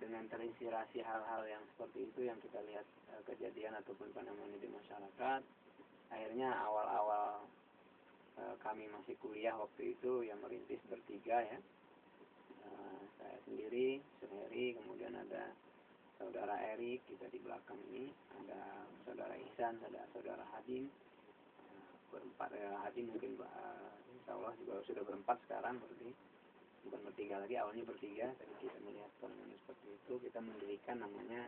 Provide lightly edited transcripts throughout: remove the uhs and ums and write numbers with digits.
dengan terinspirasi hal-hal yang seperti itu yang kita lihat kejadian ataupun fenomena di masyarakat, akhirnya awal-awal kami masih kuliah waktu itu yang merintis bertiga ya, saya sendiri, Suheri, kemudian ada saudara Erik kita di belakang ini, ada saudara Ihsan, ada saudara Hadim, berempat ya. Hadim mungkin insya Allah juga sudah berempat sekarang, berarti bukan bertiga lagi, awalnya bertiga. Dan kita melihat fenomena seperti itu, kita mendirikan namanya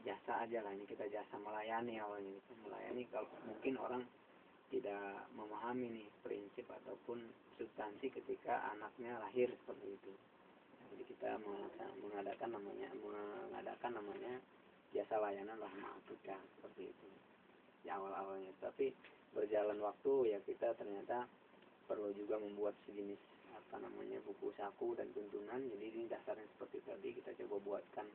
jasa aja lah, ini kita jasa melayani awalnya, gitu. Melayani kalau mungkin orang tidak memahami nih prinsip ataupun substansi ketika anaknya lahir seperti itu. Jadi kita mengadakan namanya jasa layanan rahma akikah seperti itu di awal-awalnya. Tapi berjalan waktu ya kita ternyata perlu juga membuat sejenis buku saku dan tuntunan. Jadi ini dasarnya seperti tadi, kita coba buatkan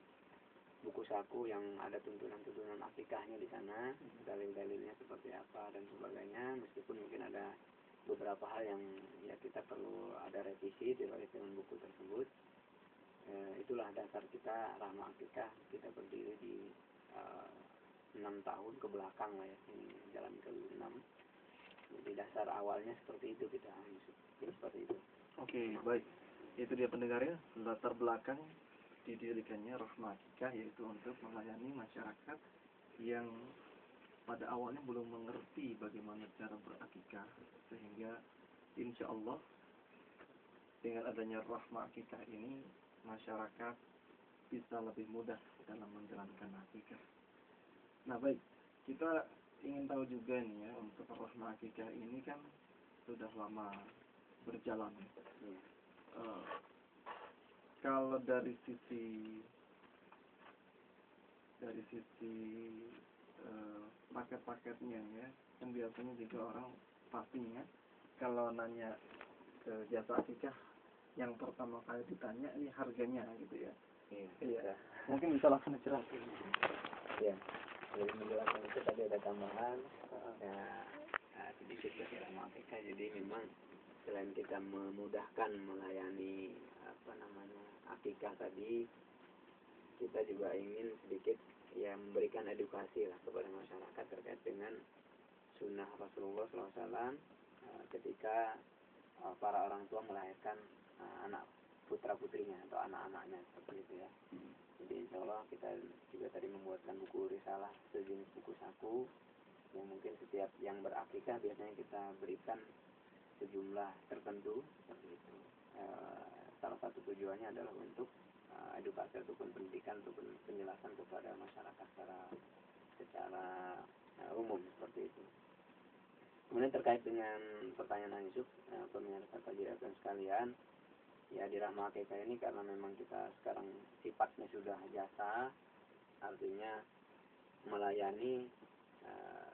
buku saku yang ada tuntunan-tuntunan akikahnya di sana, dalil-dalilnya seperti apa dan sebagainya. Meskipun mungkin ada beberapa hal yang ya kita perlu ada revisi terkait dengan buku tersebut. Itulah dasar kita rahma akikah. Kita berdiri di 6 tahun ke belakang lah ya, ini jalan ke 6. Jadi dasar awalnya seperti itu kita seperti itu. Oke, baik. Itu dia pendengar ya, latar belakang didirikannya rahma akikah, yaitu untuk melayani masyarakat yang pada awalnya belum mengerti bagaimana cara berakikah, sehingga insya Allah dengan adanya rahma akikah ini masyarakat bisa lebih mudah dalam menjalankan akikah. Nah baik, kita ingin tahu juga nih ya, untuk rahma akikah ini kan sudah lama berjalan. Kalau dari sisi paket-paketnya ya, kan biasanya juga orang pastinya kalau nanya ke jasa akikah yang pertama kali ditanya ini harganya gitu ya. Iya. Mungkin bisa langsung dijelasin. Ya, lebih menjelaskan itu tadi ada tambahan sedikit dari rahma akikah. Jadi memang selain kita memudahkan melayani akikah tadi, kita juga ingin sedikit ya memberikan edukasi lah kepada masyarakat terkait dengan sunnah Rasulullah SAW ketika para orang tua melahirkan anak putra putrinya atau anak-anaknya seperti itu ya. Jadi insya Allah kita juga tadi membuatkan buku risalah, sejenis buku saku yang mungkin setiap yang berakikah biasanya kita berikan sejumlah tertentu seperti itu. Salah satu tujuannya adalah untuk edukasi ataupun pendidikan ataupun penjelasan kepada masyarakat secara umum seperti itu. Kemudian terkait dengan pertanyaan Yusuf, pemirsa kajian sekalian, ya di rahma akikah ini karena memang kita sekarang sifatnya sudah jasa, artinya melayani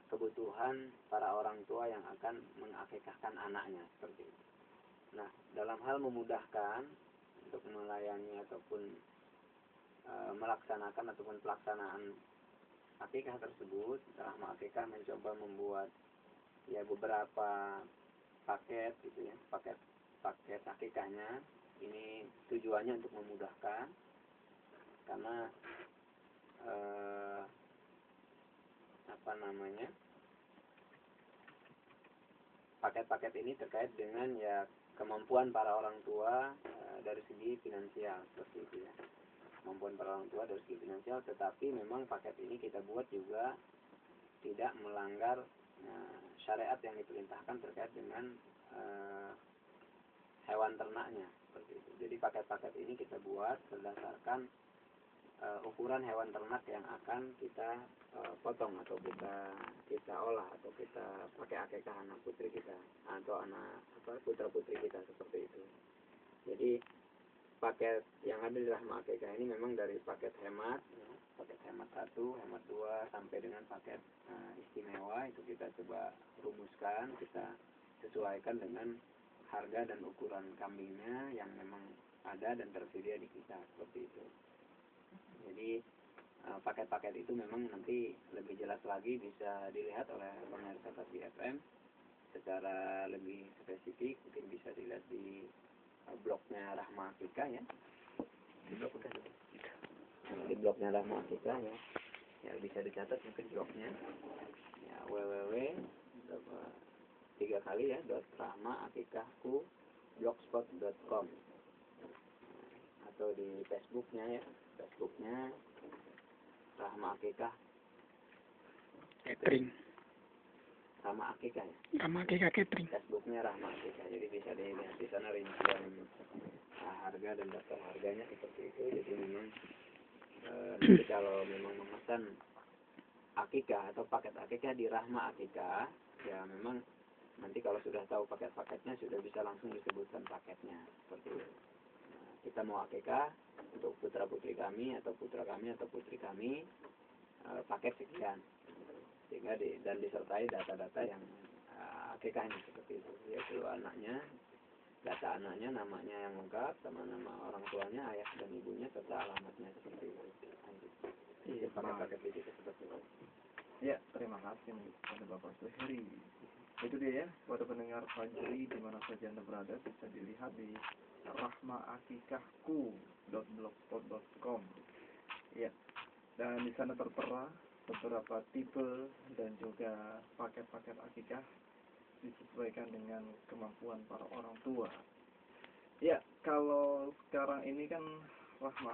kebutuhan para orang tua yang akan mengakikahkan anaknya seperti itu. Nah, dalam hal memudahkan untuk melayani ataupun melaksanakan ataupun pelaksanaan akikah tersebut, rahma akikah mencoba membuat ya beberapa paket gitu ya, paket akikahnya. Ini tujuannya untuk memudahkan, karena paket-paket ini terkait dengan ya kemampuan para orang tua dari segi finansial seperti itu ya. Kemampuan para orang tua dari segi finansial, tetapi memang paket ini kita buat juga tidak melanggar syariat yang diperintahkan terkait dengan hewan ternaknya seperti itu. Jadi paket-paket ini kita buat berdasarkan ukuran hewan ternak yang akan kita potong atau kita olah atau kita pakai akikah anak putri kita atau putra putri kita seperti itu. Jadi paket yang ada di rahma akikah ini memang dari paket hemat, paket hemat 1, hemat 2 sampai dengan paket istimewa. Itu kita coba rumuskan, kita sesuaikan dengan harga dan ukuran kambingnya yang memang ada dan tersedia di kita seperti itu. Jadi paket-paket itu memang nanti lebih jelas lagi bisa dilihat oleh pemirsa Tasbi FM secara lebih spesifik, mungkin bisa dilihat di blognya rahma akikah ya. blognya Rahma Akikah ya. Ya bisa dicatat mungkin blognya. Ya www.rahmaakikahku.blogspot.com atau di Facebooknya ya. Facebooknya Rahma Akikah Catering. Rahma Akikah ya. Rahma Akikah Catering. Facebooknya Rahma Akikah, jadi bisa dilihat di sana rincian harga dan daftar harganya seperti itu. Jadi memang nanti kalau memang memesan akikah atau paket akikah di Rahma Akikah, ya memang nanti kalau sudah tahu paket-paketnya sudah bisa langsung disebutkan paketnya seperti itu. Nah, kita mau akikah untuk putra putri kami atau putra kami atau putri kami, paket sekian, sehingga dan disertai data-data yang akikahnya seperti itu, yaitu anaknya, data anaknya, namanya yang lengkap sama nama orang tuanya, ayah dan ibunya serta alamatnya seperti itu. Iya, paket-paket di situ seperti itu. Ya, terima kasih nih pada Bapak Suheri. Itu dia ya, pada pendengar Fajri di mana saja Anda berada, bisa dilihat di rahmaakikahku.blogspot.com. Ya, dan di sana tertera beberapa tipe dan juga paket-paket akikah disesuaikan dengan kemampuan para orang tua. Ya, kalau sekarang ini kan Rahma